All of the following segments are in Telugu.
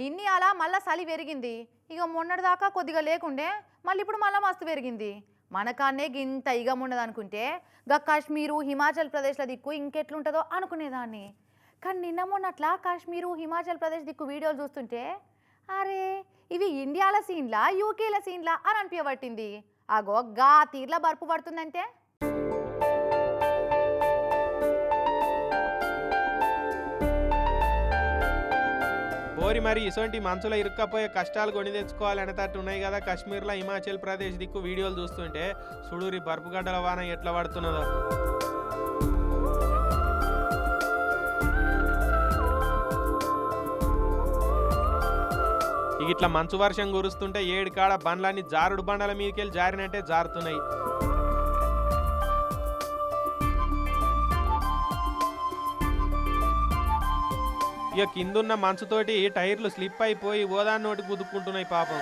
నిన్ని అలా మళ్ళా చలి పెరిగింది. ఇక మొన్నటిదాకా కొద్దిగా లేకుండే మళ్ళీ ఇప్పుడు మళ్ళీ మస్తు పెరిగింది. మనకాన్నే గింత ఇగం ఉండదు అనుకుంటే గా కాశ్మీరు హిమాచల్ ప్రదేశ్ల దిక్కు ఇంకెట్లుంటుందో అనుకునేదాన్ని. కానీ నిన్న మొన్నట్లా కాశ్మీరు హిమాచల్ ప్రదేశ్ దిక్కు వీడియోలు చూస్తుంటే అరే ఇవి ఇండియాల సీన్లా యూకేల సీన్లా అని అనిపించబట్టింది. అగో గా తీర్ల బర్పు పడుతుందంటే ఓరి మరి ఇసొంటి మంచులో ఇరుక్కపోయే కష్టాలు కొని తెచ్చుకోవాలి అనేటట్టు ఉన్నాయి కదా. కాశ్మీర్లో హిమాచల్ ప్రదేశ్ దిక్కు వీడియోలు చూస్తుంటే సుడూరి బర్పుగడ్డల వాన ఎట్లా పడుతున్నదో. ఇక ఇట్లా మంచు వర్షం కురుస్తుంటే ఏడు కాడ బండ్లన్నీ జారుడు బండల మీదకెళ్ళి జారినట్టే జారుతున్నాయి. ఇక కిందున్న మంచుతోటి టైర్లు స్లిప్ అయిపోయి ఓదాన్ని నోటి గుద్దుకుంటున్నాయి పాపం.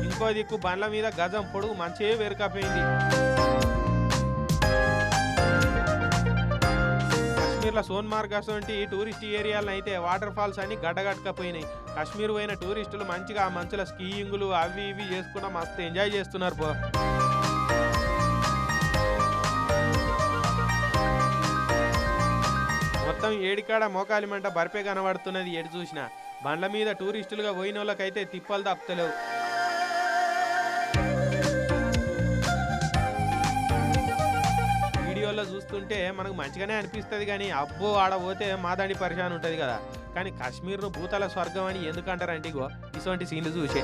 ఇంకో దిక్కు బండ్ల మీద గజం పొడుగు మంచిగా వెరకపోయింది. కాశ్మీర్లో సోన్మార్గ్ అసొంటి టూరిస్ట్ ఏరియాలను అయితే వాటర్ ఫాల్స్ అన్ని గడ్డగట్టకపోయినాయి. కాశ్మీర్ పోయిన టూరిస్టులు మంచిగా ఆ మంచుల స్కీయింగ్లు అవి ఇవి చేసుకున్నా మస్తు ఎంజాయ్ చేస్తున్నారు పో. మొత్తం ఏడికాడ మోకాలి మంట బర్పే కనబడుతున్నది. ఎటు చూసినా బండ్ల మీద టూరిస్టులుగా పోయిన వాళ్ళకైతే తిప్పలు తప్పలేవు. వీడియోలో చూస్తుంటే మనకు మంచిగానే అనిపిస్తుంది కానీ అబ్బో ఆడ పోతే మాదాడి పరిశాన్ ఉంటుంది కదా. కానీ కాశ్మీర్ను భూతల స్వర్గం అని ఎందుకంటారంటే ఇగో ఇటువంటి సీన్లు చూసే.